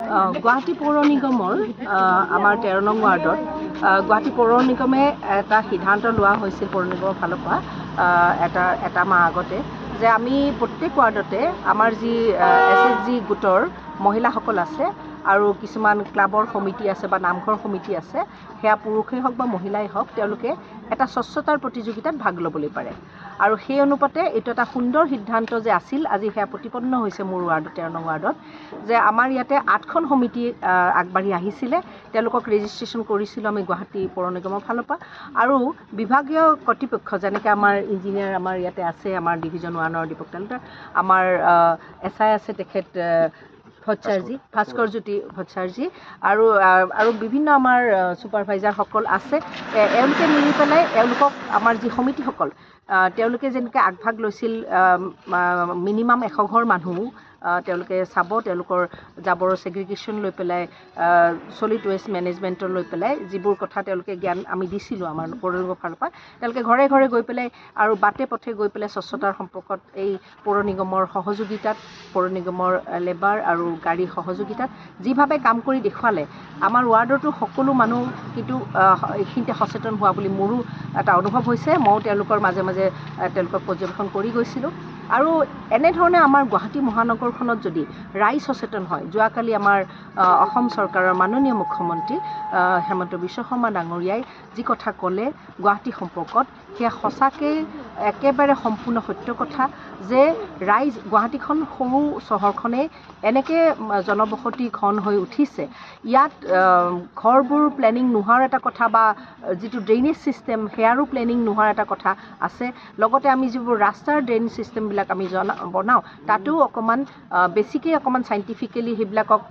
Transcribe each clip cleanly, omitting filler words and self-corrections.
গুৱাহাটী পৌৰ নিগমৰ আমাৰ 13 নং ৱাৰ্ডত গুৱাহাটী পৌৰ নিগমে এটা সিদ্ধান্ত লোৱা হৈছিল পৌৰ নিগমৰ ফালৰ পৰা এটা মাহ আগতে যে আমি প্ৰত্যেক ৱাৰ্ডতে আমাৰ যি SSG গোটৰ মহিলাসকল আছে আৰু কিছুমান ক্লাবৰ সমিতি আছে বা নামঘৰ সমিতি আছে, সেয়া পুৰুষেই হওক বা মহিলাই হওক, তেওঁলোকে এটা স্বচ্ছতাৰ প্ৰতিযোগিতাত ভাগ ল'বলৈ পাৰে। আৰু সেই অনুপাতে এইটো এটা সুন্দৰ সিদ্ধান্ত যে আছিল, আজি সেয়া প্ৰতিপন্ন হৈছে মোৰ ৱাৰ্ডত 13 নং ৱাৰ্ডত, যে আমাৰ ইয়াতে 8খন সমিতি আগবাঢ়ি আহিছিলে। তেওঁলোকক ৰেজিষ্ট্ৰেশ্যন কৰিছিলোঁ আমি গুৱাহাটী পৌৰ নিগমৰ ফালৰ পৰা। আৰু বিভাগীয় কৰ্তৃপক্ষ যেনেকৈ আমাৰ ইঞ্জিনিয়াৰ আমাৰ ইয়াতে আছে, আমাৰ ডিভিজন 1ৰ দীপক তালুকদাৰ, আমাৰ SI আছে তেখেত ভাস্কৰজ্যোতি ভট্টাচাৰ্যী, আৰু বিভিন্ন আমাৰ ছুপাৰভাইজাৰসকল আছে। এওঁলোকে মিলি পেলাই এওঁলোকক আমাৰ যি সমিতিসকল তেওঁলোকে যেনেকৈ আগভাগ লৈছিল, মিনিমাম 100 ঘৰ মানুহ তেওঁলোকে চাব, তেওঁলোকৰ জাবৰৰ ছেগ্ৰিগেশ্যন লৈ পেলাই, ছলিড ৱেষ্ট মেনেজমেণ্টৰ লৈ পেলাই যিবোৰ কথা তেওঁলোকে জ্ঞান আমি দিছিলোঁ আমাৰ পৌৰ নিগমৰ ফালৰ পৰা, তেওঁলোকে ঘৰে ঘৰে গৈ পেলাই আৰু বাটে পথে গৈ পেলাই স্বচ্ছতাৰ সম্পৰ্কত এই পৌৰ নিগমৰ সহযোগিতাত, পৌৰ নিগমৰ লেবাৰ আৰু গাড়ীৰ সহযোগিতাত যিভাৱে কাম কৰি দেখুৱালে, আমাৰ ৱাৰ্ডতো সকলো মানুহ কিন্তু এইখিনিতে সচেতন হোৱা বুলি মোৰো এটা অনুভৱ হৈছে। ময়ো তেওঁলোকৰ মাজে মাজে তেওঁলোকক পৰ্যবেক্ষণ কৰি গৈছিলোঁ। আৰু এনেধৰণে আমাৰ গুৱাহাটী মহানগৰখনত যদি ৰাইজ সচেতন হয়, যোৱাকালি আমাৰ অসম চৰকাৰৰ মাননীয় মুখ্যমন্ত্ৰী হেমন্ত বিশ্ব শৰ্মা ডাঙৰীয়াই যি কথা ক'লে গুৱাহাটী সম্পৰ্কত, সেয়া সঁচাকৈ একেবাৰে সম্পূৰ্ণ সত্য কথা যে ৰাইজ, গুৱাহাটীখন সৰু চহৰখনে এনেকৈ জনবসতি ঘন হৈ উঠিছে, ইয়াত ঘৰবোৰ প্লেনিং নোহোৱাৰ এটা কথা বা যিটো ড্ৰেইনেজ ছিষ্টেম সেয়াৰো প্লেনিং নোহোৱাৰ এটা কথা আছে। লগতে আমি যিবোৰ ৰাস্তাৰ ড্ৰেইন ছিষ্টেমবিলাক আমি বনাওঁ, তাতো অকণমান বেছিকৈ অকণমান চাইণ্টিফিকেলি সেইবিলাকক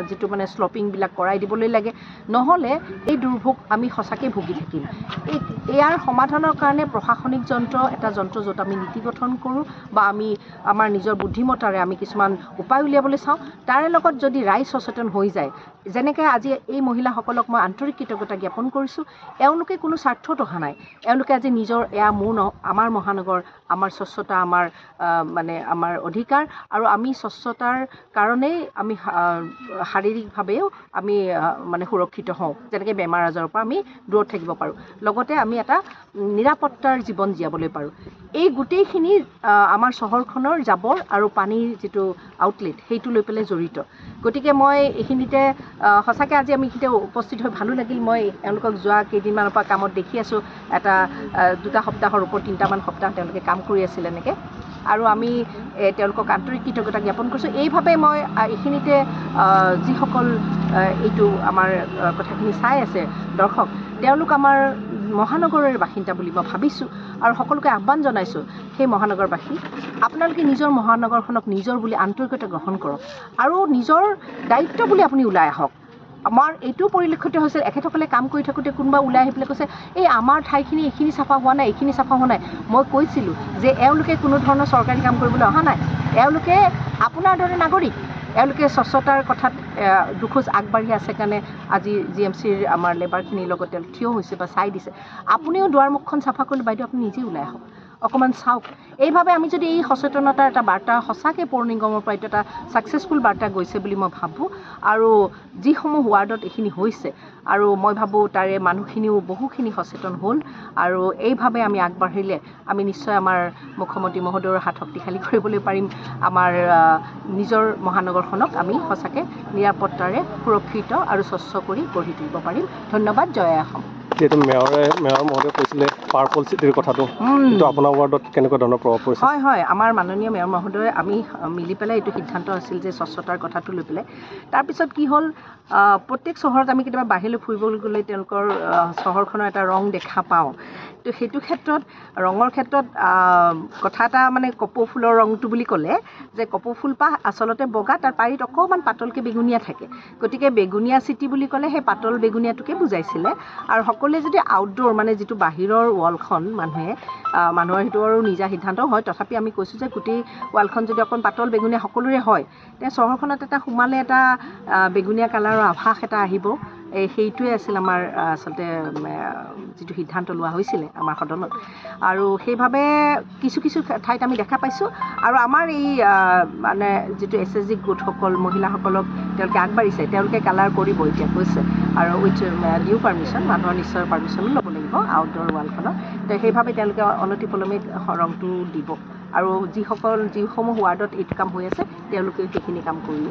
যিটো মানে শ্লপিংবিলাক কৰাই দিবলৈ লাগে, নহ'লে এই দুৰ্ভোগ আমি সঁচাকৈ ভুগি থাকিম। ইয়াৰ সমাধানৰ কাৰণে প্ৰশাসনিক এটা যন্ত্ৰ য'ত আমি নীতি গঠন কৰোঁ বা আমি আমাৰ নিজৰ বুদ্ধিমত্তাৰে আমি কিছুমান উপায় উলিয়াবলৈ চাওঁ, তাৰে লগত যদি ৰাইজ সচেতন হৈ যায়, যেনেকৈ আজি এই মহিলাসকলক মই আন্তৰিক কৃতজ্ঞতা জ্ঞাপন কৰিছোঁ। এওঁলোকে কোনো স্বাৰ্থত অহা নাই, এওঁলোকে আজি নিজৰ এয়া আমাৰ মহানগৰ, আমাৰ স্বচ্ছতা, আমাৰ অধিকাৰ, আৰু আমি স্বচ্ছতাৰ কাৰণেই আমি শাৰীৰিকভাৱেও আমি সুৰক্ষিত হওঁ, যেনেকৈ বেমাৰ আজাৰৰ পৰা আমি দূৰত থাকিব পাৰোঁ, লগতে আমি এটা নিৰাপত্তাৰ জীৱন জীয়াবলৈ পাৰোঁ। এই গোটেইখিনি আমাৰ চহৰখনৰ জাবৰ আৰু পানীৰ যিটো আউটলেট সেইটো লৈ পেলাই জড়িত। গতিকে মই এইখিনিতে সঁচাকৈ আজি আমি এইখিনিতে উপস্থিত হৈ ভালো লাগিল। মই এওঁলোকক যোৱা কেইদিনমানৰ পৰা কামত দেখি আছোঁ, 2 সপ্তাহৰ ওপৰত 3টামান সপ্তাহ তেওঁলোকে কাম কৰি আছিল এনেকৈ, আৰু আমি তেওঁলোকক আন্তৰিক কৃতজ্ঞতা জ্ঞাপন কৰিছোঁ। এইভাৱে মই এইখিনিতে যিসকল এইটো আমাৰ কথাখিনি চাই আছে দৰ্শক, তেওঁলোক আমাৰ মহানগৰৰ বাসিন্দা বুলি মই ভাবিছোঁ, আৰু সকলোকে আহ্বান জনাইছোঁ, সেই মহানগৰবাসী আপোনালোকে নিজৰ মহানগৰখনক নিজৰ বুলি আন্তৰিকতা গ্ৰহণ কৰক আৰু নিজৰ দায়িত্ব বুলি আপুনি ওলাই আহক। আমাৰ এইটো পৰিলক্ষিত হৈছিল, এখেতসকলে কাম কৰি থাকোঁতে কোনোবা ওলাই আহি পেলাই কৈছে, এই আমাৰ ঠাইখিনি এইখিনি চাফা হোৱা নাই, এইখিনি চাফা হোৱা নাই। মই কৈছিলোঁ যে এওঁলোকে কোনো ধৰণৰ চৰকাৰী কাম কৰিবলৈ অহা নাই, এওঁলোকে আপোনাৰ দৰে নাগৰিক, এওঁলোকে স্বচ্ছতাৰ কথাত দুখোজ আগবাঢ়ি আছে কাৰণে আজি GMCৰ আমাৰ লেবাৰখিনিৰ লগত তেওঁলোক থিয় হৈছে বা চাই দিছে। আপুনিও দুৱাৰমুখখন চাফা কৰিলে বাইদেউ আপুনি নিজেই ওলাই আহক, অকণমান চাওক। এইভাৱে আমি যদি এই সচেতনতাৰ এটা বাৰ্তা সঁচাকৈ পৌৰ নিগমৰ পৰা এইটো এটা ছাকচেছফুল বাৰ্তা গৈছে বুলি মই ভাবোঁ, আৰু যিসমূহ ৱাৰ্ডত এইখিনি হৈছে, আৰু মই ভাবোঁ তাৰে মানুহখিনিও বহুখিনি সচেতন হ'ল, আৰু এইভাৱে আমি আগবাঢ়িলে আমি নিশ্চয় আমাৰ মুখ্যমন্ত্ৰী মহোদয়ৰ হাত শক্তিশালী কৰিবলৈ পাৰিম। আমাৰ নিজৰ মহানগৰখনক আমি সঁচাকৈ নিৰাপত্তাৰে সুৰক্ষিত আৰু স্বচ্ছ কৰি গঢ়ি তুলিব পাৰিম। ধন্যবাদ। জয় অসম। যিহেতু মেয়ৰ মহোদয়ে কৈছিলে পাৰ্পল চিটিৰ কথাটো, আপোনাৰ ৱাৰ্ডত কেনেকুৱা ধৰণৰ প্ৰভাৱ পৰিছে? হয়, আমাৰ মাননীয় মেয়ৰ মহোদয়ে আমি মিলি পেলাই এইটো সিদ্ধান্ত আছিল যে স্বচ্ছতাৰ কথাটো লৈ পেলাই। তাৰপিছত কি হ'ল, প্ৰত্যেক চহৰত আমি কেতিয়াবা বাহিৰলৈ ফুৰিবলৈ গ'লে তেওঁলোকৰ চহৰখনৰ এটা ৰং দেখা পাওঁ। তো সেইটো ক্ষেত্ৰত ৰঙৰ ক্ষেত্ৰত কথা এটা কপৌ ফুলৰ ৰংটো বুলি ক'লে, যে কপৌ ফুলপাহ আচলতে বগা, তাৰ পাৰিত অকণমান পাতলকৈ বেঙুনীয়া থাকে। গতিকে বেগুনীয়া চিটি বুলি ক'লে সেই পাতল বেগুনীয়াটোকে বুজাইছিলে। আৰু সকলোৱে যদি আউটডোৰ যিটো বাহিৰৰ ৱালখন মানুহৰ সেইটো আৰু নিজা সিদ্ধান্ত হয়, তথাপি আমি কৈছোঁ যে গোটেই ৱালখন যদি অকণ পাতল বেগুনীয়া সকলোৰে হয়, তেতিয়া চহৰখনত এটা সোমালে এটা বেগুনীয়া কালাৰৰ আভাস এটা আহিব, সেইটোৱে আছিল আমাৰ আচলতে যিটো সিদ্ধান্ত লোৱা হৈছিলে আমাৰ সদনত আৰু সেইভাৱে কিছু কিছু ঠাইত আমি দেখা পাইছোঁ আৰু আমাৰ এই মানে যিটো SSG গোটসকল মহিলাসকলক তেওঁলোকে আগবাঢ়িছে তেওঁলোকে কালাৰ কৰিব এতিয়া কৈছে আৰু উইথ ডিউ পাৰ্মিশ্যন মানুহৰ নিশ্চয় পাৰ্মিশ্যনো ল'ব লাগিব আউটডোৰ ৱালখনত সেইভাৱে তেওঁলোকে অনতিপলমে ৰংটো দিব আৰু যিসমূহ ৱাৰ্ডত এইটো কাম হৈ আছে তেওঁলোকেও সেইখিনি কাম কৰি